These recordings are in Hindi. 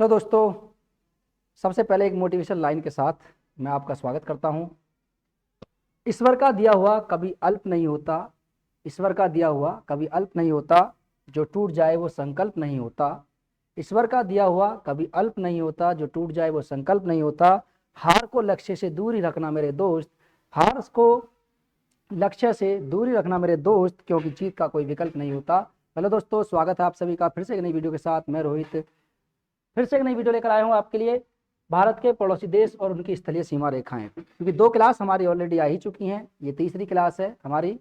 हेलो दोस्तों, सबसे पहले एक मोटिवेशन लाइन के साथ मैं आपका स्वागत करता हूं। ईश्वर का दिया हुआ कभी अल्प नहीं होता। ईश्वर का दिया हुआ कभी अल्प नहीं होता। जो टूट जाए वो संकल्प नहीं होता। ईश्वर का दिया हुआ कभी अल्प नहीं होता। जो टूट जाए वो संकल्प नहीं होता। हार को लक्ष्य से दूर ही रखना मेरे दोस्त। हार को लक्ष्य से दूरी रखना मेरे दोस्त, क्योंकि जीत का कोई विकल्प नहीं होता। हेलो दोस्तों, स्वागत है आप सभी का फिर से एक नई वीडियो के साथ। मैं रोहित फिर से एक नई वीडियो लेकर आया हूँ आपके लिए। भारत के पड़ोसी देश और उनकी स्थलीय सीमा रेखाएं, क्योंकि दो क्लास हमारी ऑलरेडी आ ही चुकी हैं। ये तीसरी क्लास है हमारी।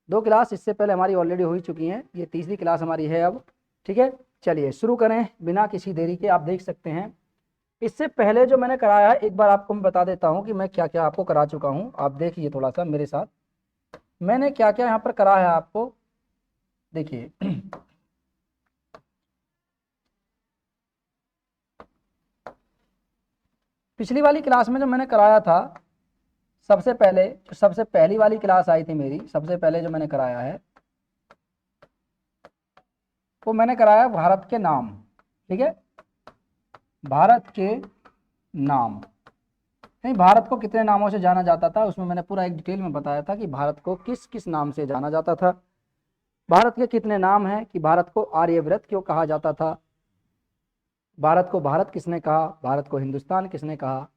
दो क्लास इससे पहले हमारी ऑलरेडी हो ही चुकी हैं, ये तीसरी क्लास हमारी है अब। ठीक है, चलिए शुरू करें बिना किसी देरी के। आप देख सकते हैं इससे पहले जो मैंने कराया है, एक बार आपको मैं बता देता हूँ कि मैं क्या क्या आपको करा चुका हूँ। आप देखिए थोड़ा सा मेरे साथ मैंने क्या क्या यहाँ पर करा है आपको। देखिए पिछली वाली क्लास में जो मैंने कराया था, सबसे पहली वाली क्लास आई थी मेरी, सबसे पहले जो मैंने कराया है वो मैंने कराया भारत के नाम। ठीक है, भारत के नाम। नहीं, भारत को कितने नामों से जाना जाता था उसमें मैंने पूरा एक डिटेल में बताया था कि भारत को किस किस नाम से जाना जाता था। भारत के कितने नाम हैं, कि भारत को आर्यव्रत क्यों कहा जाता था, भारत को भारत किसने कहा, भारत को हिंदुस्तान किसने कहा,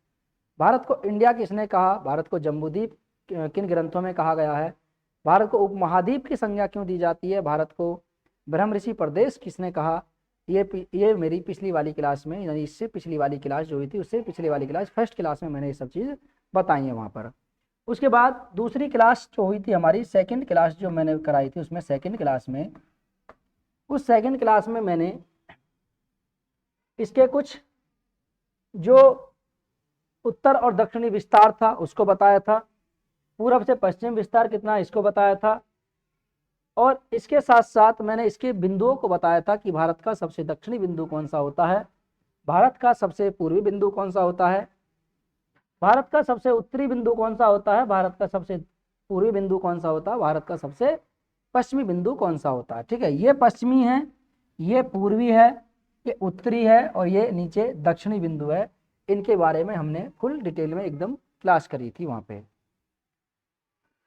भारत को इंडिया किसने कहा, भारत को जम्बूद्वीप किन ग्रंथों में कहा गया है, भारत को उपमहाद्वीप की संज्ञा क्यों दी जाती है, भारत को ब्रह्म ऋषि प्रदेश किसने कहा। ये मेरी पिछली वाली क्लास में, यानी इससे पिछली वाली क्लास जो हुई थी उससे पिछली वाली क्लास फर्स्ट क्लास में मैंने ये सब चीज़ बताई है वहाँ पर। उसके बाद दूसरी क्लास जो हुई थी हमारी, सेकंड क्लास जो मैंने कराई थी, उसमें सेकंड क्लास में, उस सेकंड क्लास में मैंने इसके कुछ जो उत्तर और दक्षिणी विस्तार था उसको बताया था, पूरब से पश्चिम विस्तार कितना है इसको बताया था, और इसके साथ साथ मैंने इसके बिंदुओं को बताया था कि भारत का सबसे दक्षिणी बिंदु कौन सा होता है, भारत का सबसे पूर्वी बिंदु कौन सा होता है, भारत का सबसे उत्तरी बिंदु कौन सा होता है, भारत का सबसे पूर्वी बिंदु कौन सा होता है, भारत का सबसे पश्चिमी बिंदु कौन सा होता है। ठीक है, ये पश्चिमी है, ये पूर्वी है, ये उत्तरी है, और ये नीचे दक्षिणी बिंदु है। इनके बारे में हमने फुल डिटेल में एकदम क्लास करी थी वहाँ पे।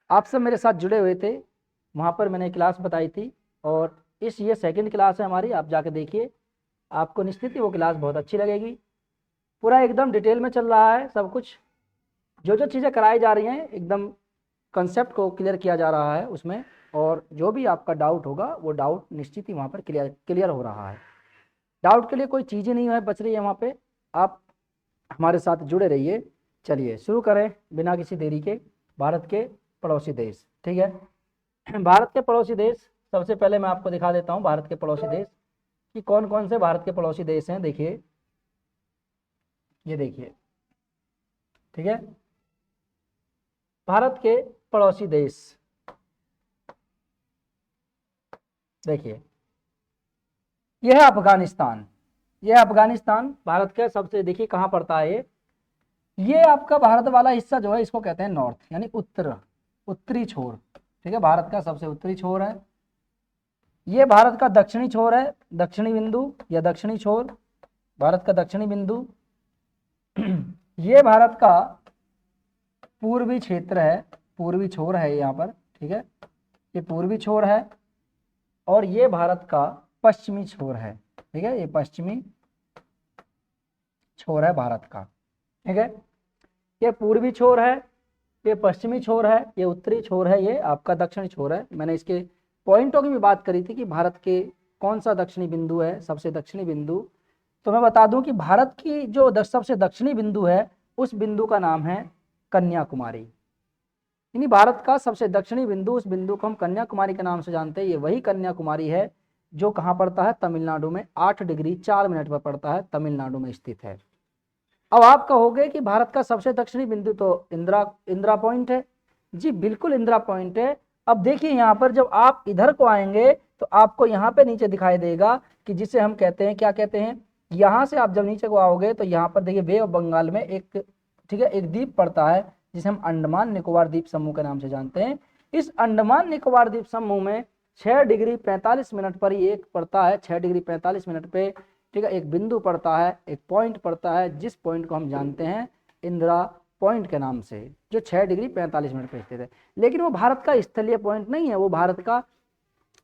आप सब मेरे साथ जुड़े हुए थे, वहाँ पर मैंने क्लास बताई थी। और ये सेकंड क्लास है हमारी, आप जाके देखिए, आपको निश्चित ही वो क्लास बहुत अच्छी लगेगी। पूरा एकदम डिटेल में चल रहा है सब कुछ, जो जो चीज़ें कराई जा रही हैं एकदम कंसेप्ट को क्लियर किया जा रहा है उसमें। और जो भी आपका डाउट होगा वो डाउट निश्चित ही वहाँ पर क्लियर हो रहा है। डाउट के लिए कोई चीज़ ही नहीं है बच रही है वहाँ पे। आप हमारे साथ जुड़े रहिए। चलिए शुरू करें बिना किसी देरी के। भारत के पड़ोसी देश, ठीक है। भारत के पड़ोसी देश, सबसे पहले मैं आपको दिखा देता हूँ भारत के पड़ोसी देश कि कौन कौन से भारत के पड़ोसी देश हैं। देखिए, ये देखिए, ठीक है, भारत के पड़ोसी देश देखिए, यह है अफगानिस्तान। यह अफगानिस्तान भारत का सबसे, देखिए कहाँ पड़ता है ये आपका भारत वाला हिस्सा जो है इसको कहते हैं नॉर्थ, यानी उत्तरी छोर। ठीक है, भारत का सबसे उत्तरी छोर है। ये भारत का दक्षिणी छोर है, दक्षिणी बिंदु या दक्षिणी छोर, भारत का दक्षिणी बिंदु। ये भारत का पूर्वी क्षेत्र है, पूर्वी छोर है यहाँ पर। ठीक है, ये पूर्वी छोर है, और ये भारत का पश्चिमी छोर है। ठीक है, ये पश्चिमी छोर है भारत का। ठीक है, ये पूर्वी छोर है, ये पश्चिमी छोर है, ये उत्तरी छोर है, ये आपका दक्षिणी छोर है। मैंने इसके पॉइंटों की भी बात करी थी कि भारत के कौन सा दक्षिणी बिंदु है, सबसे दक्षिणी बिंदु। तो मैं बता दूं कि भारत की जो सबसे दक्षिणी बिंदु है उस बिंदु का नाम है कन्याकुमारी। यानी भारत का सबसे दक्षिणी बिंदु, उस बिंदु को हम कन्याकुमारी के नाम से जानते हैं। ये वही कन्याकुमारी है जो कहाँ पड़ता है, तमिलनाडु में 8 डिग्री 4 मिनट पर पड़ता है, तमिलनाडु में स्थित है। अब आप कहोगे कि भारत का सबसे दक्षिणी बिंदु तो इंदिरा पॉइंट है। जी बिल्कुल, इंदिरा पॉइंट है। अब देखिए यहाँ पर जब आप इधर को आएंगे तो आपको यहाँ पे नीचे दिखाई देगा कि जिसे हम कहते हैं, क्या कहते हैं, यहाँ से आप जब नीचे को आओगे तो यहाँ पर देखिए बे ऑफ बंगाल में एक, ठीक है, एक द्वीप पड़ता है जिसे हम अंडमान निकोबार द्वीप समूह के नाम से जानते हैं। इस अंडमान निकोबार द्वीप समूह में 6 डिग्री 45 मिनट पर ये एक पड़ता है, 6 डिग्री 45 मिनट पे ठीक है, एक बिंदु पड़ता है, एक पॉइंट पड़ता है, जिस पॉइंट को हम जानते हैं इंदिरा पॉइंट के नाम से, जो 6 डिग्री 45 मिनट पर स्थित है। लेकिन वो भारत का स्थलीय पॉइंट नहीं है, वो भारत का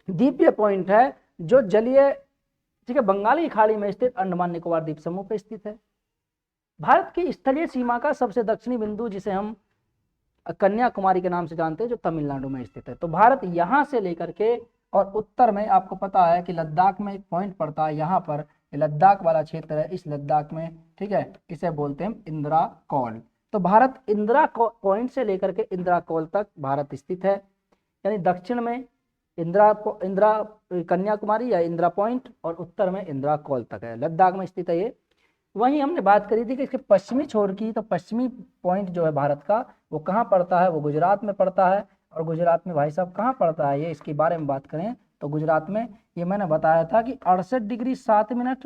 द्वीपीय पॉइंट है, जो जलीय, ठीक है, बंगाल की खाड़ी में स्थित अंडमान निकोबार द्वीप समूह पर स्थित है। भारत की स्थलीय सीमा का सबसे दक्षिणी बिंदु, जिसे हम कन्याकुमारी के नाम से जानते हैं, जो तमिलनाडु में स्थित है। तो भारत यहां से लेकर के, और उत्तर में आपको पता है कि लद्दाख में एक पॉइंट पड़ता है, यहाँ पर लद्दाख वाला क्षेत्र है, इस लद्दाख में, ठीक है, इसे बोलते हैं इंदिरा कॉल। तो भारत इंदिरा पॉइंट से लेकर के इंदिरा कॉल तक भारत स्थित है, यानी दक्षिण में इंदिरा कन्याकुमारी या इंदिरा पॉइंट, और उत्तर में इंदिरा कॉल तक है, लद्दाख में स्थित है ये। वहीं हमने बात करी थी कि इसके पश्चिमी छोर की, तो पश्चिमी पॉइंट जो है भारत का, वो कहाँ पड़ता है, वो गुजरात में पड़ता है। और गुजरात में भाई साहब कहाँ पड़ता है, ये इसके बारे में बात करें तो गुजरात में, ये मैंने बताया था कि 68 डिग्री 7 मिनट,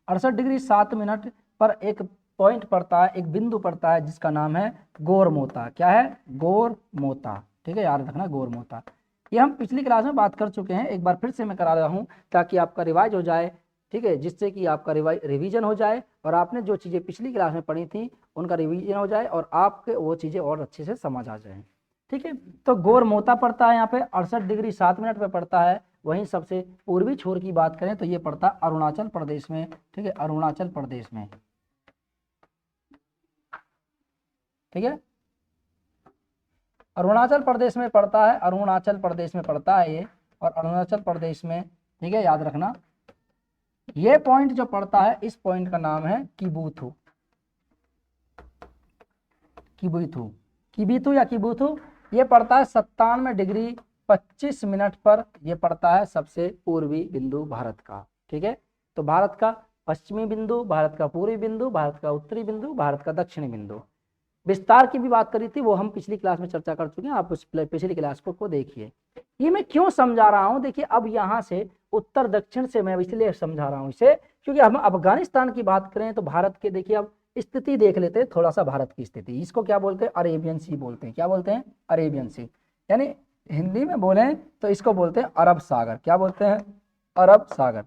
68 डिग्री 7 मिनट पर एक पॉइंट पड़ता है, एक बिंदु पड़ता है, जिसका नाम है गोरमोता। क्या है? गोरमोता, ठीक है, याद रखना गोरमोता। ये हम पिछली क्लास में बात कर चुके हैं, एक बार फिर से मैं करा रहा हूँ ताकि आपका रिवाइज हो जाए, ठीक है, जिससे कि आपका रिवीजन हो जाए, और आपने जो चीज़ें पिछली क्लास में पढ़ी थी उनका रिवीजन हो जाए, और आपके वो चीज़ें और अच्छे से समझ आ जाए, ठीक है। तो गोरमोता पड़ता है यहाँ पे 68 डिग्री 7 मिनट पे पड़ता है। वहीं सबसे पूर्वी छोर की बात करें तो ये पड़ता है अरुणाचल प्रदेश में, ठीक है, अरुणाचल प्रदेश में, ठीक है, अरुणाचल प्रदेश में पड़ता है, अरुणाचल प्रदेश में पड़ता है ये, और अरुणाचल प्रदेश में, ठीक है, याद रखना ये पॉइंट जो पड़ता है, इस पॉइंट का नाम है किबुथु, किबुथु, किबुथु या किबुथु। ये पड़ता है 97 डिग्री 25 मिनट पर, ये पड़ता है सबसे पूर्वी बिंदु भारत का, ठीक है। तो भारत का पश्चिमी बिंदु, भारत का पूर्वी बिंदु, भारत का उत्तरी बिंदु, भारत का दक्षिणी बिंदु। विस्तार की भी बात करी थी, वो हम पिछली क्लास में चर्चा कर चुके हैं, आप उस पिछली क्लास को देखिए। ये मैं क्यों समझा रहा हूं, देखिए अब यहाँ से उत्तर दक्षिण से मैं इसलिए समझा रहा हूं इसे, क्योंकि हम अफगानिस्तान की बात करें तो भारत के, देखिए अब स्थिति देख लेते हैं थोड़ा सा, भारत की स्थिति, इसको क्या बोलते हैं, अरेबियन सी बोलते हैं। क्या बोलते हैं? अरेबियन सी, यानी हिंदी में बोले तो इसको बोलते हैं अरब सागर। क्या बोलते हैं? अरब सागर,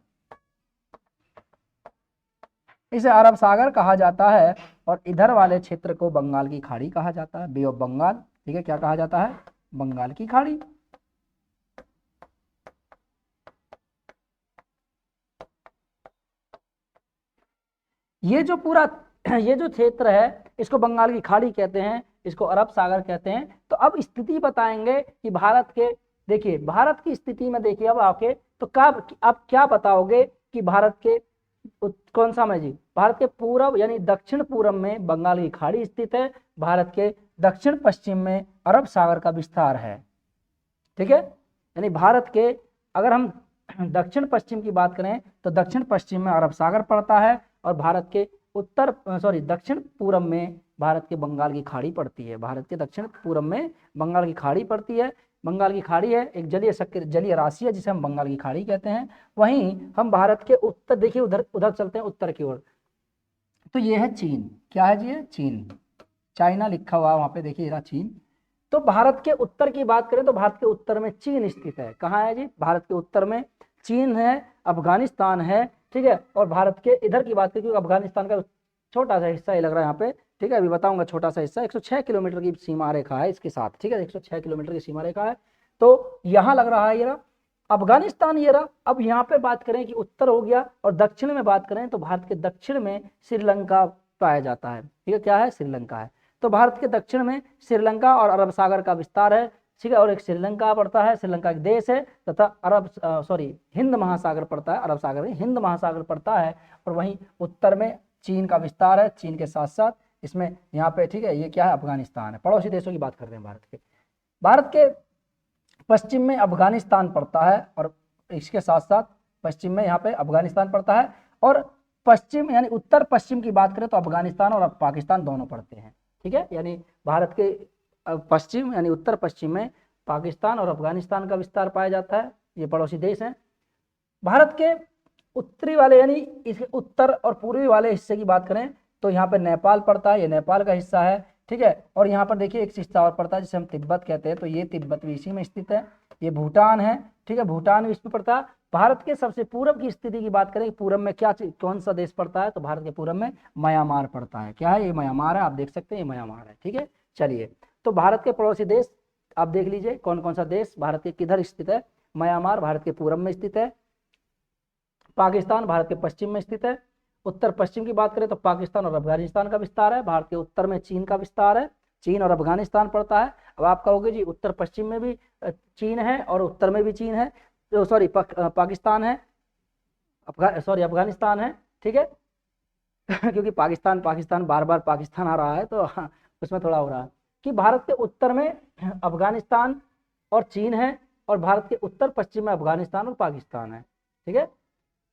इसे अरब सागर कहा जाता है। और इधर वाले क्षेत्र को बंगाल की खाड़ी कहा जाता है, बे ऑफ बंगाल, ठीक है, क्या कहा जाता है? बंगाल की खाड़ी। ये जो पूरा ये जो क्षेत्र है, इसको बंगाल की खाड़ी कहते हैं, इसको अरब सागर कहते हैं। तो अब स्थिति बताएंगे कि भारत के, देखिए भारत की स्थिति में, देखिए अब आके तो कब आप क्या बताओगे कि भारत के कौन सा में जी, भारत के पूर्व यानी दक्षिण पूर्व में बंगाल की खाड़ी स्थित है, भारत के दक्षिण पश्चिम में अरब सागर का विस्तार है, ठीक है। यानी भारत के, अगर हम दक्षिण पश्चिम की बात करें तो दक्षिण पश्चिम में अरब सागर पड़ता है, और भारत के दक्षिण पूर्व में भारत के बंगाल की खाड़ी पड़ती है, भारत के दक्षिण पूर्व में बंगाल की खाड़ी पड़ती है। बंगाल की खाड़ी है एक जलीय राशि है, जिसे हम बंगाल की खाड़ी कहते हैं। वहीं हम भारत के उत्तर, देखिए उधर चलते हैं उत्तर की ओर, तो ये है चीन। क्या है जी? चीन, चाइना लिखा हुआ वहां पे, देखिए रहा चीन। तो भारत के उत्तर की बात करें तो भारत के उत्तर में चीन स्थित है। कहाँ है जी? भारत के उत्तर में चीन है, अफगानिस्तान है, ठीक है। और भारत के इधर की बात करें, क्योंकि अफगानिस्तान का छोटा सा हिस्सा ही लग रहा है यहाँ पे, ठीक है, अभी बताऊंगा, छोटा सा हिस्सा, 106 किलोमीटर की सीमा रेखा है इसके साथ, ठीक है, 106 किलोमीटर की सीमा रेखा है। तो यहाँ लग रहा है ये रहा अफगानिस्तान, ये रहा। अब यहाँ पे बात करें कि उत्तर हो गया, और दक्षिण में बात करें तो भारत के दक्षिण में श्रीलंका पाया जाता है, ठीक है, क्या है? श्रीलंका है। तो भारत के दक्षिण में श्रीलंका और अरब सागर का विस्तार है, ठीक है, और एक श्रीलंका पड़ता है, श्रीलंका एक देश है, तथा हिंद महासागर पड़ता है, अरब सागर में हिंद महासागर पड़ता है। और वहीं उत्तर में चीन का विस्तार है, चीन के साथ साथ इसमें यहाँ पे, ठीक है, ये क्या है? अफगानिस्तान है। पड़ोसी देशों की बात करते हैं भारत के पश्चिम में अफगानिस्तान पड़ता है, और इसके साथ साथ पश्चिम में यहाँ पे अफगानिस्तान पड़ता है। और पश्चिम यानी उत्तर पश्चिम की बात करें तो अफगानिस्तान और पाकिस्तान दोनों पड़ते हैं, ठीक है। यानी भारत के पश्चिम यानी उत्तर पश्चिम में पाकिस्तान और अफगानिस्तान का विस्तार पाया जाता है, ये पड़ोसी देश हैं। भारत के उत्तरी वाले यानी इसके उत्तर और पूर्वी वाले हिस्से की बात करें तो यहाँ पे नेपाल पड़ता है, ये नेपाल का हिस्सा है, ठीक है। और यहाँ पर देखिए एक हिस्सा और पड़ता है जिसे हम तिब्बत कहते हैं, तो ये तिब्बत भी इसी में स्थित है, ये भूटान है, ठीक है, भूटान इसमें पड़ता है। भारत के सबसे पूरब की स्थिति की बात करें, पूरब में क्या कौन सा देश पड़ता है, तो भारत के पूरब में म्यांमार पड़ता है। क्या है ये? म्यांमार है, आप देख सकते हैं ये म्यांमार है, ठीक है। चलिए, तो भारत के पड़ोसी देश आप देख लीजिए कौन कौन सा देश भारत के किधर स्थित है। म्यांमार भारत के पूरब में स्थित है, पाकिस्तान भारत के पश्चिम में स्थित है। उत्तर पश्चिम की बात करें तो पाकिस्तान और अफगानिस्तान का विस्तार है। भारत के उत्तर में चीन का विस्तार है, चीन और अफगानिस्तान पड़ता है। अब आप कहोगे जी उत्तर पश्चिम में भी चीन है और उत्तर में भी चीन है, तो सॉरी पाकिस्तान है, अफगानिस्तान है, ठीक है। क्योंकि पाकिस्तान पाकिस्तान बार बार पाकिस्तान आ रहा है, तो उसमें थोड़ा हो रहा है कि भारत के उत्तर में अफगानिस्तान और चीन है, और भारत के उत्तर पश्चिम में अफगानिस्तान और पाकिस्तान है, ठीक है।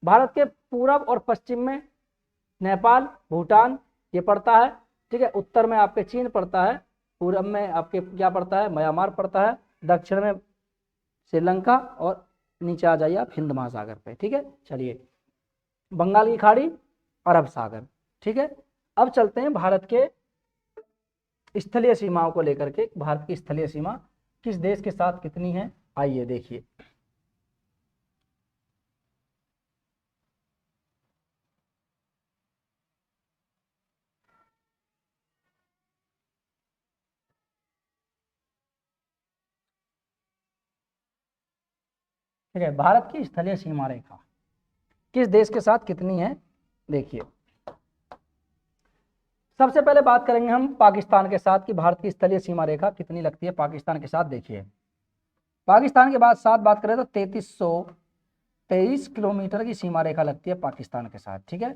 भारत के पूरब और पश्चिम में नेपाल, भूटान ये पड़ता है, ठीक है। उत्तर में आपके चीन पड़ता है, पूरब में आपके क्या पड़ता है, म्यांमार पड़ता है, दक्षिण में श्रीलंका, और नीचे आ जाइए आप हिंद महासागर पे, ठीक है। चलिए, बंगाल की खाड़ी, अरब सागर, ठीक है। अब चलते हैं भारत के स्थलीय सीमाओं को लेकर के। भारत की स्थलीय सीमा किस देश के साथ कितनी है, आइए देखिए। ठीक है, भारत की स्थलीय सीमा रेखा किस देश के साथ कितनी है, देखिए। सबसे पहले बात करेंगे हम पाकिस्तान के साथ कि भारत की स्थलीय सीमा रेखा कितनी लगती है पाकिस्तान के साथ। देखिए, पाकिस्तान के बाद साथ बात करें तो 3323 किलोमीटर की सीमा रेखा लगती है पाकिस्तान के साथ, ठीक है।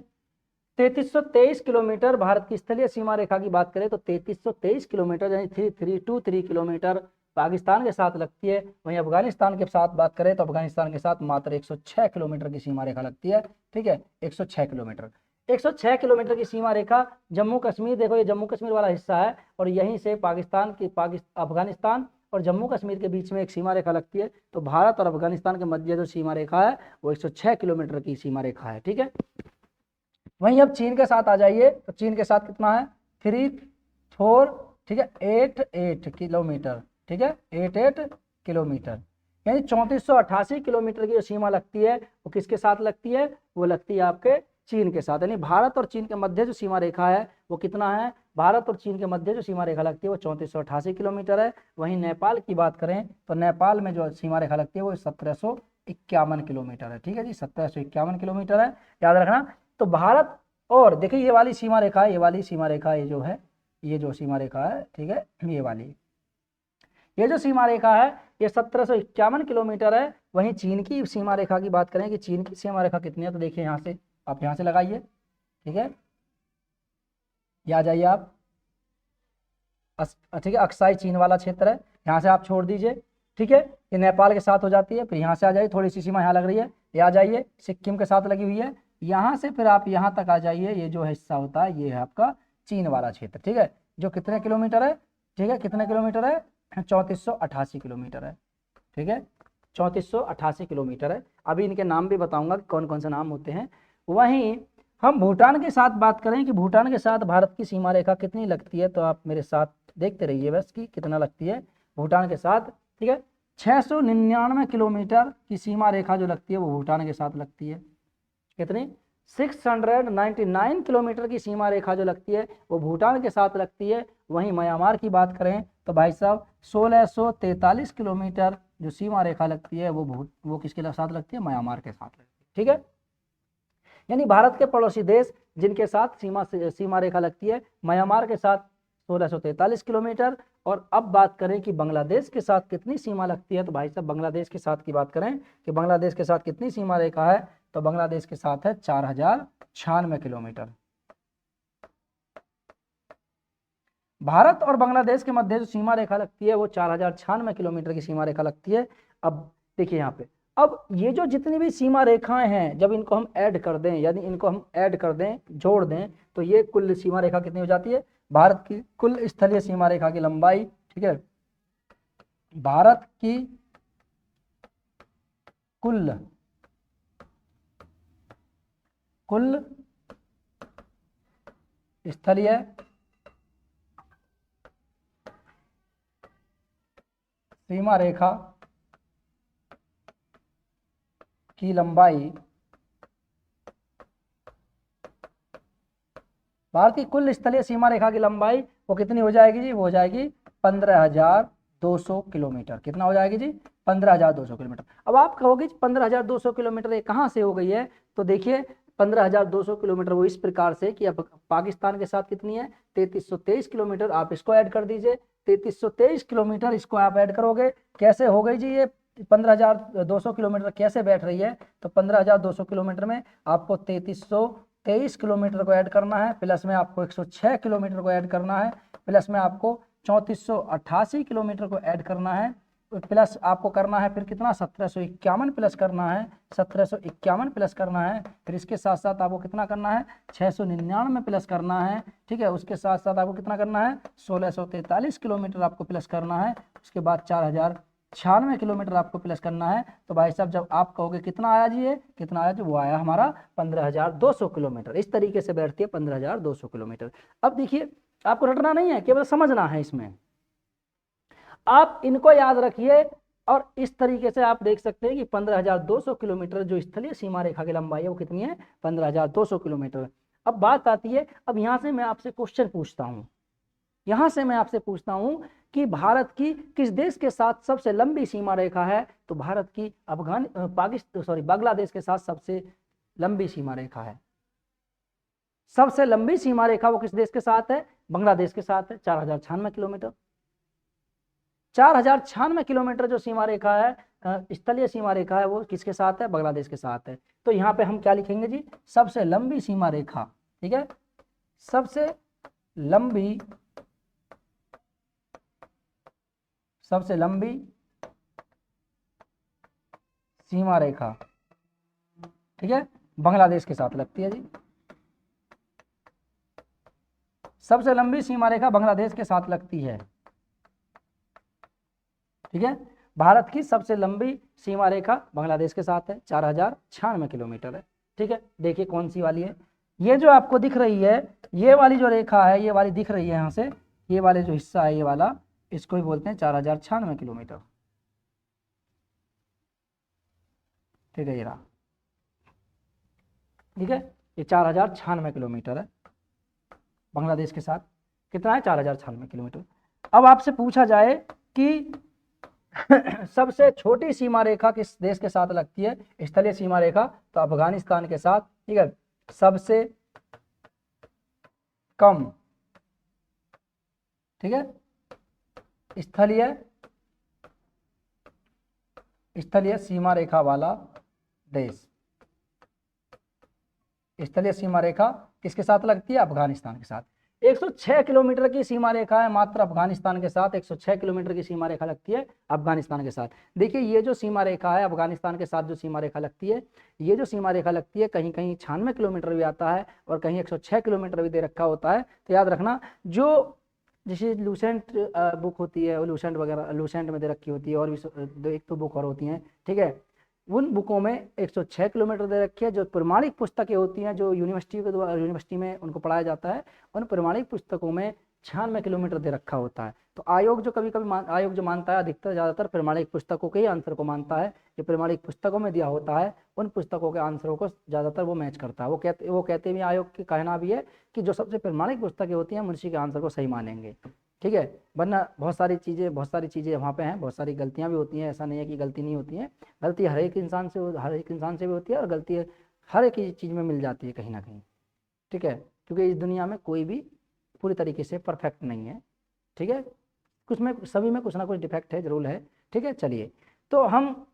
3323 किलोमीटर भारत की स्थलीय सीमा रेखा की बात करें तो 3323 किलोमीटर यानी 3323 किलोमीटर पाकिस्तान के साथ लगती है। वहीं अफगानिस्तान के साथ बात करें तो अफगानिस्तान के साथ मात्र 106 किलोमीटर की सीमा रेखा लगती है, ठीक है। 106 किलोमीटर, 106 किलोमीटर की सीमा रेखा। जम्मू कश्मीर देखो, ये जम्मू कश्मीर वाला हिस्सा है, और यहीं से अफगानिस्तान और जम्मू कश्मीर के बीच में एक सीमा रेखा लगती है। तो भारत और अफगानिस्तान के मध्य जो सीमा रेखा है वो 106 किलोमीटर की सीमा रेखा है, ठीक है। वहीं अब चीन के साथ आ जाइए, तो चीन के साथ कितना है, 34, ठीक है, 88 किलोमीटर, ठीक है, 88 किलोमीटर, यानी 3488 किलोमीटर की जो सीमा लगती है वो किसके साथ लगती है, वो लगती है आपके चीन के साथ। यानी भारत और चीन के मध्य जो सीमा रेखा है वो कितना है, भारत और चीन के मध्य जो सीमा रेखा लगती है वो 3488 किलोमीटर है। वहीं नेपाल की बात करें तो नेपाल में जो सीमा रेखा लगती है वो 1751 किलोमीटर है, ठीक है जी, 1751 किलोमीटर है, याद रखना। तो भारत और देखिए ये वाली सीमा रेखा है, ये वाली सीमा रेखा, ये जो है, ये जो सीमा रेखा है, ठीक है, ये वाली, ये जो सीमा रेखा है ये 1751 किलोमीटर है। वहीं चीन की सीमा रेखा की बात करें कि चीन की सीमा रेखा कितनी है, तो देखिए यहाँ से आप यहाँ से लगाइए, ठीक है, ये आ जाइए आप, ठीक है, अक्साई चीन वाला क्षेत्र है, यहाँ से आप छोड़ दीजिए, ठीक है। ये नेपाल के साथ हो जाती है, फिर यहाँ से आ जाइए, थोड़ी सी सीमा यहाँ लग रही है, ये आ जाइए, सिक्किम के साथ लगी हुई है, यहाँ से फिर आप यहाँ तक आ जाइए, ये जो हिस्सा होता है ये है आपका चीन वाला क्षेत्र, ठीक है, जो कितने किलोमीटर है, ठीक है, कितने किलोमीटर है, 3488 किलोमीटर है, ठीक है, 3488 किलोमीटर है। अभी इनके नाम भी बताऊंगा कि कौन कौन से नाम होते हैं। वहीं हम भूटान के साथ बात करें कि भूटान के साथ भारत की सीमा रेखा कितनी लगती है, तो आप मेरे साथ देखते रहिए बस कि कितना लगती है भूटान के साथ, ठीक है। 699 किलोमीटर की सीमा रेखा जो लगती है वो भूटान के साथ लगती है। कितनी, 699 किलोमीटर की सीमा रेखा जो लगती है वो भूटान के साथ लगती है। वहीं म्यांमार की बात करें तो भाई साहब 1643 किलोमीटर जो सीमा रेखा लगती है वो किसके साथ लगती है, म्यांमार के साथ लगती है, ठीक है। यानी भारत के पड़ोसी देश जिनके साथ सीमा रेखा लगती है, म्यांमार के साथ 1643 किलोमीटर। और अब बात करें कि बांग्लादेश के साथ कितनी सीमा लगती है, तो भाई साहब बांग्लादेश के साथ की बात करें कि बांग्लादेश के साथ कितनी सीमा रेखा है, तो बांग्लादेश के साथ है 4096 किलोमीटर। भारत और बांग्लादेश के मध्य जो सीमा रेखा लगती है वो 4096 किलोमीटर की सीमा रेखा लगती है। अब देखिए यहाँ पे, अब ये जो जितनी भी सीमा रेखाएं हैं जब इनको हम ऐड कर दें, यानी इनको हम ऐड कर दें, जोड़ दें, तो ये कुल सीमा रेखा कितनी हो जाती है, भारत की कुल स्थलीय सीमा रेखा की लंबाई, ठीक है, भारत की कुल स्थलीय सीमा रेखा की लंबाई, भारत की कुल स्थलीय सीमा रेखा की लंबाई वो कितनी हो जाएगी जी? वो हो जाएगी 15,200 किलोमीटर। कितना हो जाएगी जी? 15,200 किलोमीटर। अब आप कहोगे 15,200 किलोमीटर ये कहाँ से हो गई है? तो देखिए 15,200 किलोमीटर वो इस प्रकार से कि अब पाकिस्तान के साथ कितनी है? 3323 किलोमीटर। आप इसको ऐड कर दीजिए, 3323 किलोमीटर इसको आप ऐड करोगे। कैसे हो गई जी ये 15,200 किलोमीटर कैसे बैठ रही है? तो 15,200 किलोमीटर में आपको 3323 किलोमीटर को ऐड करना है, प्लस में आपको 106 किलोमीटर को ऐड करना है, प्लस में आपको 3488 किलोमीटर को ऐड करना है, प्लस आपको करना है फिर कितना? 1751 प्लस करना है, 1751 प्लस करना है, फिर इसके साथ साथ आपको कितना करना है? 699 प्लस करना है। ठीक है, उसके साथ साथ आपको कितना करना है? 1643 किलोमीटर आपको प्लस करना है। उसके बाद 4096 किलोमीटर आपको प्लस करना है। तो भाई साहब जब आप कहोगे कितना आया जी, ये कितना आया जी? वो आया हमारा 15,200 किलोमीटर। इस तरीके से बैठती है 15,200 किलोमीटर। अब देखिए आपको रटना नहीं है, केवल समझना है। इसमें आप इनको याद रखिए और इस तरीके से आप देख सकते हैं कि 15,200 किलोमीटर जो स्थलीय सीमा रेखा की लंबाई है वो कितनी है? 15,200 किलोमीटर। अब बात आती है, अब यहां से मैं आपसे क्वेश्चन पूछता हूं, यहां से मैं आपसे पूछता हूं कि भारत की किस देश के साथ सबसे लंबी सीमा रेखा है? तो भारत की बांग्लादेश के साथ सबसे लंबी सीमा रेखा है। सबसे लंबी सीमा रेखा वो किस देश के साथ है? बांग्लादेश के साथ है, 4096 किलोमीटर। 4096 किलोमीटर जो सीमा रेखा है, स्थलीय सीमा रेखा है, वो किसके साथ है? बांग्लादेश के साथ है। तो यहाँ पे हम क्या लिखेंगे जी? सबसे लंबी सीमा रेखा। ठीक है, सबसे लंबी सीमा रेखा, ठीक है, बांग्लादेश के साथ लगती है जी। सबसे लंबी सीमा रेखा बांग्लादेश के साथ लगती है। ठीक है, भारत की सबसे लंबी सीमा रेखा बांग्लादेश के साथ है, 4096 किलोमीटर है। ठीक है, देखिए कौन सी वाली है? ये जो आपको दिख रही है, ये वाली जो रेखा है, ये वाली दिख रही है यहाँ से, ये वाले जो हिस्सा है ये वाला, इसको ही बोलते हैं 4096 किलोमीटर। ठीक है, ये रहा। ठीक है, ये 4096 किलोमीटर है बांग्लादेश के साथ। कितना है? 4096 किलोमीटर। अब आपसे पूछा जाए कि सबसे छोटी सीमा रेखा किस देश के साथ लगती है? स्थलीय सीमा रेखा, तो अफगानिस्तान के साथ। ठीक है, सबसे कम, ठीक है, स्थलीय सीमा रेखा वाला देश। स्थलीय सीमा रेखा किसके साथ लगती है? अफगानिस्तान के साथ। 106 किलोमीटर की सीमा रेखा है मात्र अफगानिस्तान के साथ, 106 किलोमीटर की सीमा रेखा लगती है अफगानिस्तान के साथ। देखिए ये जो सीमा रेखा है अफगानिस्तान के साथ, जो सीमा रेखा लगती है, ये जो सीमा रेखा लगती है, कहीं कहीं 96 किलोमीटर भी आता है और कहीं 106 किलोमीटर भी दे रखा होता है। तो याद रखना, जो जैसे लूसेंट बुक होती है, लूसेंट वगैरह लूसेंट में दे रखी होती है, और भी एक तो बुक और होती हैं। ठीक है, उन बुकों में 106 किलोमीटर दे रखी है। जो प्रमाणिक पुस्तकें होती हैं, जो यूनिवर्सिटी के द्वारा यूनिवर्सिटी में उनको पढ़ाया जाता है, उन प्रमाणिक पुस्तकों में 96 किलोमीटर दे रखा होता है। तो आयोग जो कभी कभी आयोग जो मानता है, अधिकतर ज़्यादातर प्रमाणिक पुस्तकों के ही आंसर को मानता है। जो प्रमाणिक पुस्तकों में दिया होता है उन पुस्तकों के आंसरों को ज़्यादातर वो मैच करता है। वो कहते भी, आयोग के कहना भी है कि जो सबसे प्रमाणिक पुस्तकें होती हैं उसी के आंसर को सही मानेंगे। ठीक है, वरना बहुत सारी चीज़ें वहाँ पे हैं, बहुत सारी गलतियाँ भी होती हैं। ऐसा नहीं है कि गलती नहीं होती है, गलती हर एक इंसान से भी होती है, और गलती हर एक चीज़ में मिल जाती है कहीं ना कहीं। ठीक है, क्योंकि इस दुनिया में कोई भी पूरी तरीके से परफेक्ट नहीं है। ठीक है, सभी में कुछ ना कुछ डिफेक्ट है, जरूर है। ठीक है, चलिए, तो हम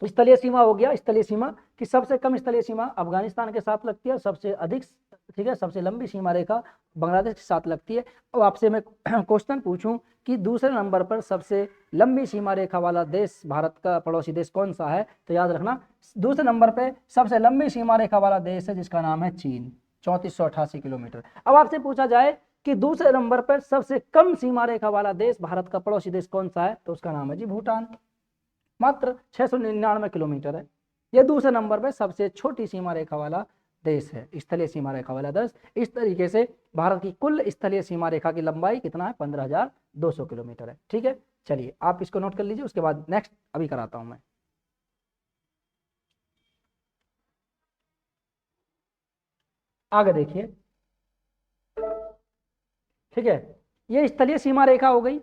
स्थलीय सीमा हो गया। स्थलीय सीमा की सबसे कम स्थलीय सीमा अफगानिस्तान के साथ लगती है, सबसे अधिक, ठीक है, सबसे लंबी सीमा रेखा बांग्लादेश के साथ लगती है। और आपसे मैं क्वेश्चन पूछूं कि दूसरे नंबर पर सबसे लंबी सीमा रेखा वाला देश, भारत का पड़ोसी देश कौन सा है? तो याद रखना, दूसरे नंबर पर सबसे लंबी सीमा रेखा वाला देश है जिसका नाम है चीन, 3488 किलोमीटर। अब आपसे पूछा जाए कि दूसरे नंबर पर सबसे कम सीमा रेखा वाला देश, भारत का पड़ोसी देश कौन सा है? तो उसका नाम है जी भूटान, मात्र 699 किलोमीटर है। यह दूसरे नंबर पर सबसे छोटी सीमा रेखा वाला देश है, स्थलीय सीमा रेखा वाला देश। इस तरीके से भारत की कुल स्थलीय सीमा रेखा की लंबाई कितना है? 15,200 किलोमीटर है। ठीक है, चलिए आप इसको नोट कर लीजिए, उसके बाद नेक्स्ट अभी कराता हूं मैं। आगे देखिए, ठीक है, ये स्थलीय सीमा रेखा हो गई।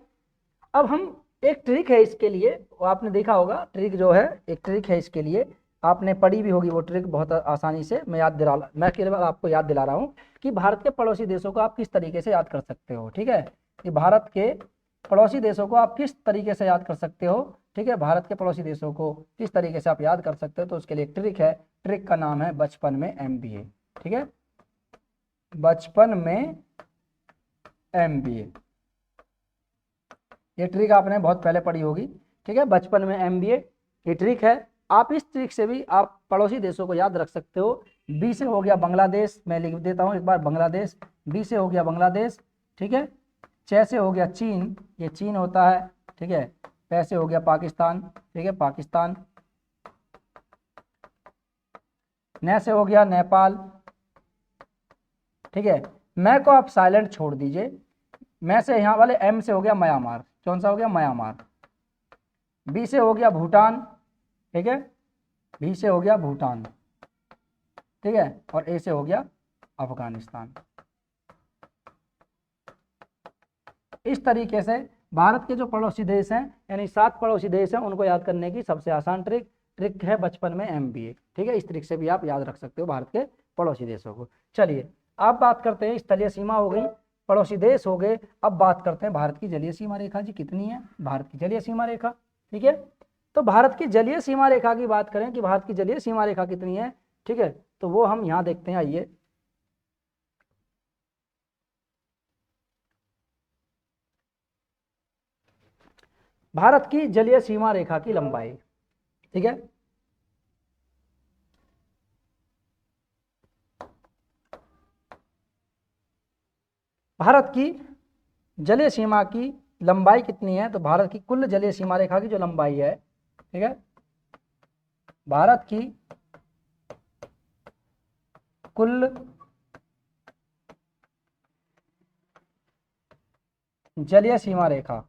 अब हम, एक ट्रिक है इसके लिए, वो आपने देखा होगा, ट्रिक जो है, एक ट्रिक है इसके लिए, आपने पढ़ी भी होगी वो ट्रिक बहुत आसानी से, मैं केवल आपको याद दिला रहा हूँ कि भारत के पड़ोसी देशों को आप किस तरीके से याद कर सकते हो। ठीक है, कि भारत के पड़ोसी देशों को आप किस तरीके से याद कर सकते हो। ठीक है, भारत के पड़ोसी देशों को किस तरीके से आप याद कर सकते हो, तो उसके लिए एक ट्रिक है, ट्रिक का नाम है बचपन में MBA। ठीक है, बचपन में MBA, ये ट्रिक आपने बहुत पहले पढ़ी होगी। ठीक है, बचपन में MBA, ये ट्रिक है। आप इस ट्रिक से भी आप पड़ोसी देशों को याद रख सकते हो। बी से हो गया बांग्लादेश, मैं लिख देता हूँ एक बार, बांग्लादेश। बी से हो गया बांग्लादेश। ठीक है, च से हो गया चीन, ये चीन होता है। ठीक है, पै से हो गया पाकिस्तान। ठीक है, पाकिस्तान। न से हो गया नेपाल। ठीक है, मैं को आप साइलेंट छोड़ दीजिए। मैं से यहाँ वाले M से हो गया म्यांमार, कौन सा हो गया, म्यांमार। बी से हो गया भूटान। ठीक है, बी से हो गया भूटान। ठीक है, और ए से हो गया अफगानिस्तान। इस तरीके से भारत के जो पड़ोसी देश हैं, यानी 7 पड़ोसी देश हैं, उनको याद करने की सबसे आसान ट्रिक है बचपन में MBA। ठीक है, इस ट्रिक से भी आप याद रख सकते हो भारत के पड़ोसी देशों को। चलिए, अब बात करते हैं, स्थलीय सीमा हो गई, पड़ोसी देश हो गए। अब बात करते हैं भारत की जलीय सीमा रेखा जी कितनी है, भारत की जलीय सीमा रेखा। ठीक है, तो भारत की जलीय सीमा रेखा की बात करें कि भारत की जलीय सीमा रेखा कितनी है, ठीक है, तो वो हम यहाँ देखते हैं। आइए, भारत की जलीय सीमा रेखा की लंबाई, ठीक है, भारत की जलीय सीमा की लंबाई कितनी है, तो भारत की कुल जलीय सीमा रेखा की जो लंबाई है, ठीक है, भारत की कुल जलीय सीमा रेखा,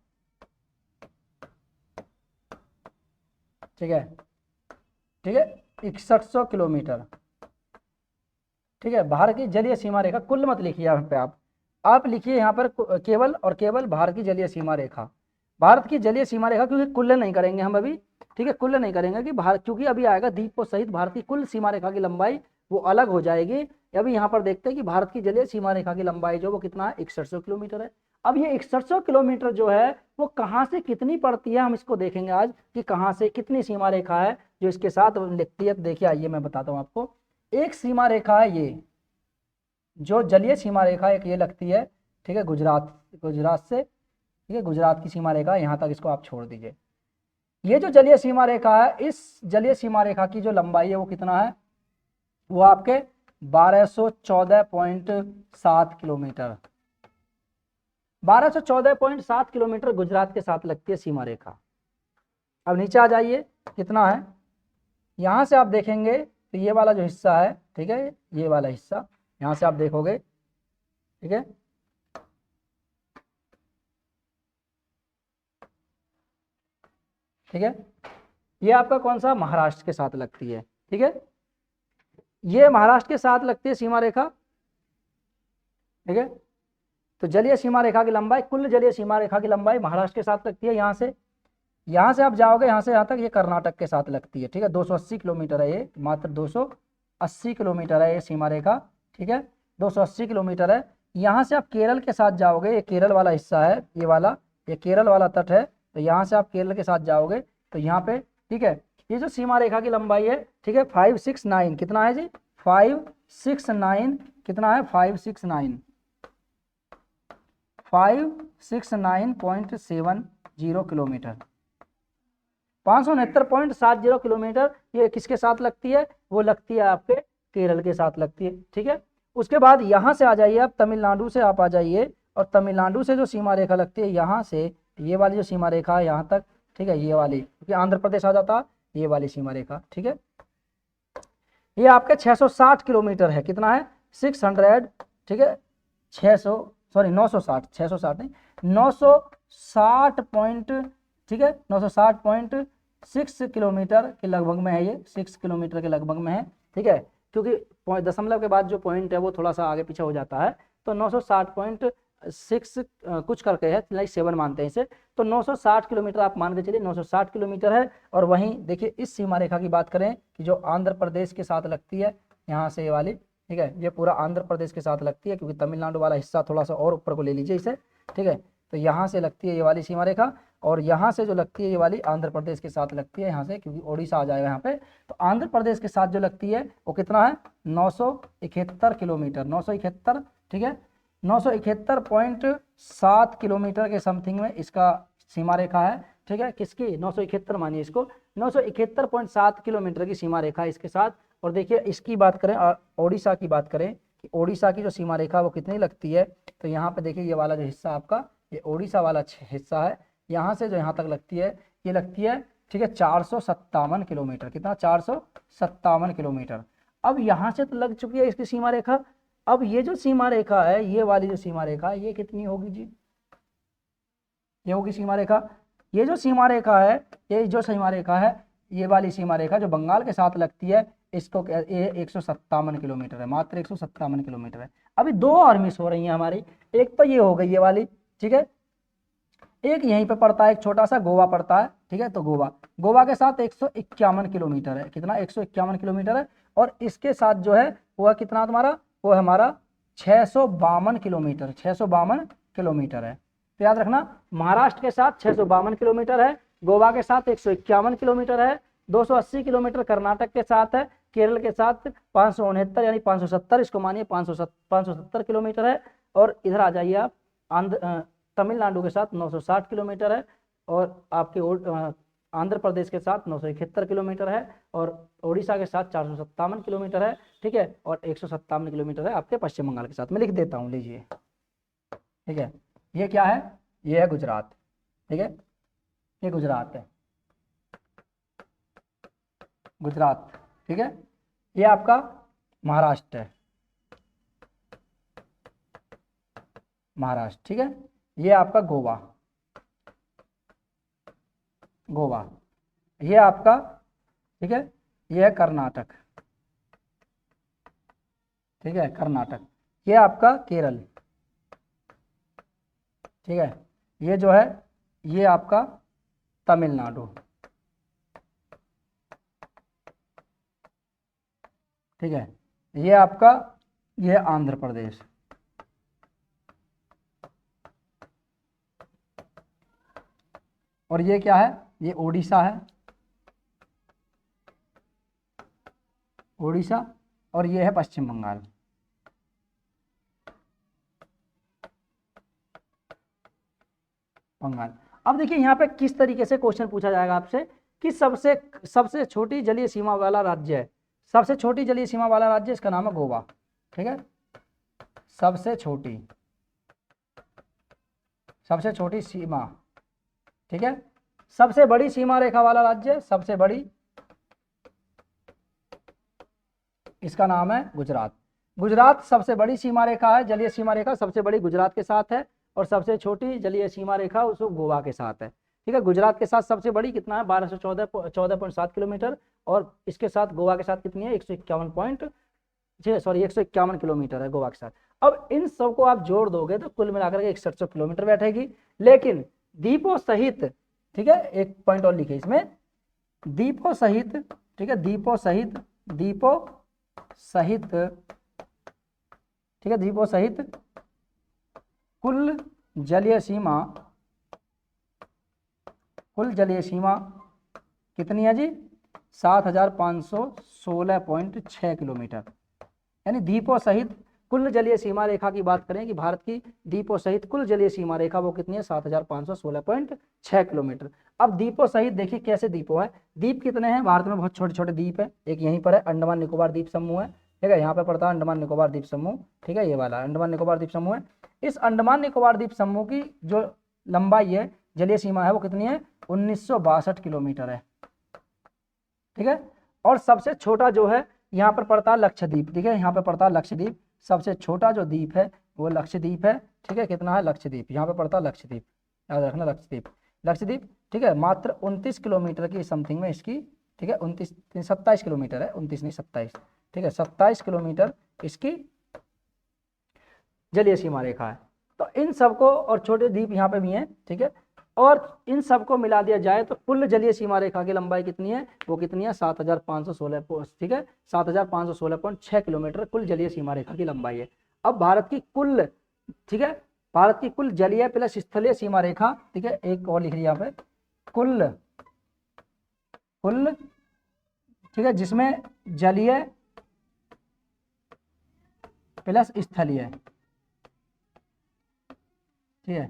ठीक है, ठीक है, 6100 किलोमीटर। ठीक है, भारत की जलीय सीमा रेखा, कुल मत लिखिए यहाँ पे, आप लिखिए यहाँ पर केवल और केवल भारत की जलीय सीमा रेखा, भारत की जलीय सीमा रेखा, क्योंकि कुल नहीं करेंगे हम अभी। ठीक है, कुल नहीं करेंगे कि भारत, क्योंकि अभी आएगा द्वीपों सहित भारत की कुल सीमा रेखा की लंबाई, वो अलग हो जाएगी। अभी यहाँ पर देखते हैं कि भारत की जलीय सीमा रेखा की लंबाई जो वो कितना है, 6100 किलोमीटर है। अब ये 6100 किलोमीटर जो है वो कहाँ से कितनी पड़ती है, हम इसको देखेंगे आज कि कहाँ से कितनी सीमा रेखा है जो इसके साथ लिखती है। देखिए, आइए मैं बताता हूँ आपको। एक सीमा रेखा है ये, जो जलीय सीमा रेखा एक ये लगती है, ठीक है, गुजरात से, ठीक है, गुजरात की सीमा रेखा, यहाँ तक इसको आप छोड़ दीजिए। ये जो जलीय सीमा रेखा है, इस जलीय सीमा रेखा की जो लंबाई है वो कितना है, वो आपके 1214.7 किलोमीटर, 1214.7 किलोमीटर गुजरात के साथ लगती है सीमा रेखा। अब नीचे आ जाइए, कितना है, यहां से आप देखेंगे तो ये वाला जो हिस्सा है, ठीक है, ये वाला हिस्सा यहां से आप देखोगे, ठीक है, ठीक है, ये आपका कौन सा, महाराष्ट्र के साथ लगती है। ठीक है, ये महाराष्ट्र के साथ लगती है सीमा रेखा। ठीक है, तो जलीय सीमा रेखा की लंबाई, कुल जलीय सीमा रेखा की लंबाई महाराष्ट्र के साथ लगती है। यहाँ से आप जाओगे, यहाँ से यहाँ तक ये कर्नाटक के साथ लगती है। ठीक है, 280 किलोमीटर है ये, मात्र 280 किलोमीटर है ये सीमा रेखा। ठीक है, 280 किलोमीटर है। यहाँ से आप केरल के साथ जाओगे, ये केरल वाला हिस्सा है, ये वाला, ये केरल वाला तट है, तो यहाँ से आप केरल के साथ जाओगे तो यहाँ पे, ठीक है, ये जो सीमा रेखा की लंबाई है, ठीक है, 569, कितना है जी, 569, कितना है, 569.70 किलोमीटर, 569.70 किलोमीटर। ये किसके साथ लगती है, वो लगती है आपके केरल के साथ लगती है। ठीक है, उसके बाद यहाँ से आ जाइए आप, तमिलनाडु से आप आ जाइए, और तमिलनाडु से जो सीमा रेखा लगती है यहाँ से, ये वाली जो सीमा रेखा है यहाँ तक, ठीक है, ये वाली, क्योंकि आंध्र प्रदेश आ जाता, ये वाली सीमा रेखा। ठीक है, ये आपके 660 किलोमीटर है, कितना है, 600, ठीक है, 960 नहीं, 960 पॉइंट, ठीक है, 960.6 किलोमीटर के लगभग में है ये, 6 किलोमीटर के लगभग में है। ठीक है, क्योंकि दशमलव के बाद जो पॉइंट है वो थोड़ा सा आगे पीछे हो जाता है, तो 960.6 कुछ करके है, लाइक 7 मानते हैं इसे, तो 960 किलोमीटर आप मान के चलिए 960 किलोमीटर है। और वहीं देखिए इस सीमा रेखा की बात करें कि जो आंध्र प्रदेश के साथ लगती है, यहाँ से ये वाली, ठीक है, ये पूरा आंध्र प्रदेश के साथ लगती है, क्योंकि तमिलनाडु वाला हिस्सा थोड़ा सा और ऊपर को ले लीजिए इसे, ठीक है, तो यहाँ से लगती है ये वाली सीमा रेखा, और यहाँ से जो लगती है ये वाली आंध्र प्रदेश के साथ लगती है यहाँ से, क्योंकि ओडिशा आ जाएगा यहाँ पे। तो आंध्र प्रदेश के साथ जो लगती है वो कितना है, 971 किलोमीटर, 971, ठीक है, 971.7 किलोमीटर के समथिंग में इसका सीमा रेखा है, ठीक है, किसकी, 971 मानिए इसको, 971.7 किलोमीटर की सीमा रेखा है इसके साथ। और देखिए इसकी बात करें, ओडिशा की बात करें कि ओडिशा की जो सीमा रेखा वो कितनी लगती है, तो यहाँ पे देखिए ये वाला जो हिस्सा आपका, ये ओडिशा वाला हिस्सा है, यहाँ से जो यहाँ तक लगती है ये लगती है, ठीक है, 457 किलोमीटर, कितना, 457 किलोमीटर। अब यहाँ से तो लग चुकी है इसकी सीमा रेखा, अब ये जो सीमा रेखा है, ये वाली जो सीमा रेखा है, ये कितनी होगी जी, ये होगी सीमा रेखा, ये जो सीमा रेखा है, ये जो सीमा रेखा है, ये वाली सीमा रेखा जो बंगाल के साथ लगती है, इसको ये 157 किलोमीटर है, मात्र 157 किलोमीटर है। अभी दो और मिस हो रही हैं हमारी, एक तो ये हो गई ये वाली, ठीक है, एक यहीं पे पड़ता है, एक छोटा सा गोवा पड़ता है, ठीक है, तो गोवा के साथ 151 किलोमीटर है, कितना, 151 किलोमीटर है। और इसके साथ जो है वो है कितना तुम्हारा, वो है हमारा 652 किलोमीटर, 652 किलोमीटर है। तो याद रखना, महाराष्ट्र के साथ 652 किलोमीटर है, गोवा के साथ 151 किलोमीटर है, 280 किलोमीटर कर्नाटक के साथ है, केरल के साथ 569 यानी 570, इसको मानिए 570 किलोमीटर है। और इधर आ जाइए आप, तमिलनाडु के साथ 960 किलोमीटर है, और आपके आंध्र प्रदेश के साथ 971 किलोमीटर है, और ओडिशा के साथ 457 किलोमीटर है, ठीक है, और 157 किलोमीटर है आपके पश्चिम बंगाल के साथ। मैं लिख देता हूँ, लीजिए, ठीक है, ये क्या है, ये है गुजरात, ठीक है, ये गुजरात है, गुजरात, ठीक है, ये आपका महाराष्ट्र है, महाराष्ट्र, ठीक है, ये आपका गोवा, गोवा, ये आपका, ठीक है, ये है कर्नाटक, ठीक है, कर्नाटक, ये आपका केरल, ठीक है, ये जो है ये आपका तमिलनाडु, ठीक है, ये आपका, ये आंध्र प्रदेश, और ये क्या है, ये ओडिशा है, ओडिशा, और ये है पश्चिम बंगाल। बंगाल। अब देखिए यहाँ पे किस तरीके से क्वेश्चन पूछा जाएगा आपसे कि सबसे छोटी जलीय सीमा वाला राज्य है, सबसे छोटी जलीय सीमा वाला राज्य, इसका नाम है गोवा, ठीक है, सबसे छोटी सीमा, ठीक है, सबसे बड़ी सीमा रेखा वाला राज्य, सबसे बड़ी, इसका नाम है गुजरात। गुजरात सबसे बड़ी सीमा रेखा है, जलीय सीमा रेखा सबसे बड़ी गुजरात के साथ है, और सबसे छोटी जलीय सीमा रेखा उसको गोवा के साथ है, ठीक है। गुजरात के साथ सबसे बड़ी कितना है, 1214.7 किलोमीटर, और इसके साथ गोवा के साथ कितनी है, 151 किलोमीटर है गोवा के साथ। अब इन सबको आप जोड़ दोगे तो कुल मिलाकर के 6100 किलोमीटर बैठेगी, लेकिन द्वीपों सहित, ठीक है, एक पॉइंट और लिखे इसमें, द्वीपों सहित, ठीक है, द्वीपों सहित, ठीक है, द्वीपों सहित कुल जलीय सीमा कितनी है जी, 7516.6 किलोमीटर, यानी द्वीपों सहित कुल जलीय सीमा रेखा की बात करें कि भारत की द्वीपों सहित कुल जलीय सीमा रेखा वो कितनी है, 7516.6 किलोमीटर। अब द्वीपों सहित देखिए कैसे द्वीपों है, द्वीप कितने हैं भारत में, बहुत छोटे छोटे द्वीप है, एक यहीं पर है अंडमान निकोबार द्वीप समूह है, ठीक है, यहाँ पे पड़ता है अंडमान निकोबार द्वीप समूह, ठीक है, ये वाला अंडमान निकोबार द्वीप समूह है। इस अंडमान निकोबार द्वीप समूह की जो लंबाई है, जलीय सीमा है, वो कितनी है, 1962 किलोमीटर है, ठीक है। और सबसे छोटा जो है यहाँ पर पड़ता है लक्षद्वीप, ठीक है, यहाँ पर पड़ता है लक्षद्वीप, सबसे छोटा जो द्वीप है वो लक्षद्वीप है, ठीक है, कितना है, लक्षद्वीप, यहाँ पे पड़ता है लक्षद्वीप, याद रखना लक्षद्वीप, ठीक है, मात्र 29 किलोमीटर की समथिंग में इसकी, ठीक है, 27 किलोमीटर है, 29 नहीं 27, ठीक है, 27 किलोमीटर इसकी जलीय सीमा रेखा है। तो इन सबको, और छोटे द्वीप यहाँ पे भी हैं, ठीक है, और इन सबको मिला दिया जाए तो कुल जलीय सीमा रेखा की लंबाई कितनी है, वो कितनी है 7516, ठीक है, 7516.6 किलोमीटर कुल जलीय सीमा रेखा की लंबाई है। अब भारत की कुल, ठीक है, भारत की कुल जलीय प्लस स्थलीय सीमा रेखा, ठीक है, एक और लिख लिया यहाँ पे, कुल ठीक है, जिसमें जलीय प्लस स्थलीय, ठीक है,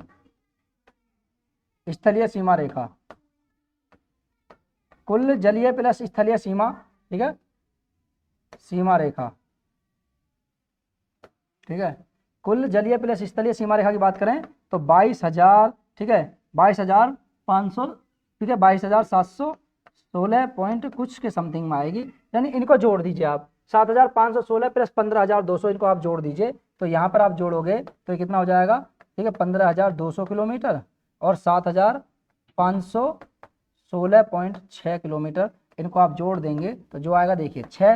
स्थलीय सीमा रेखा, कुल जलीय प्लस स्थलीय सीमा, ठीक है, सीमा रेखा, ठीक है, कुल जलीय प्लस स्थलीय सीमा रेखा की बात करें तो 22,000, ठीक है, 22,500, ठीक है, 22,716 पॉइंट कुछ के समथिंग में आएगी। यानी इनको जोड़ दीजिए आप, 7,516 प्लस 15,200, इनको आप जोड़ दीजिए, तो यहाँ पर आप जोड़ोगे तो ये कितना हो जाएगा, ठीक है, 15,200 किलोमीटर और 7,516.6 किलोमीटर, इनको आप जोड़ देंगे तो जो आएगा देखिए 6,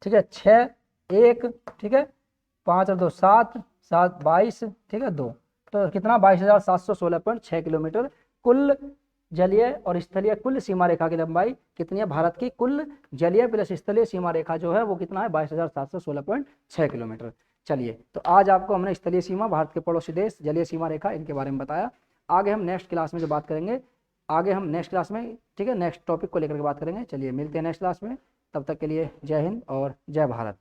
ठीक है, 6 1, ठीक है, 5 और 2 7, 7 22, ठीक है 2, तो कितना 22,716.6 किलोमीटर कुल जलीय और स्थलीय कुल सीमा रेखा की लंबाई कितनी है, भारत की कुल जलीय प्लस स्थलीय सीमा रेखा जो है वो कितना है 22,716.6 किलोमीटर। चलिए, तो आज आपको हमने स्थलीय सीमा, भारत के पड़ोसी देश, जलीय सीमा रेखा, इनके बारे में बताया। आगे हम नेक्स्ट क्लास में जो बात करेंगे, आगे हम नेक्स्ट क्लास में, ठीक है, नेक्स्ट टॉपिक को लेकर के बात करेंगे। चलिए मिलते हैं नेक्स्ट क्लास में, तब तक के लिए जय हिंद और जय भारत।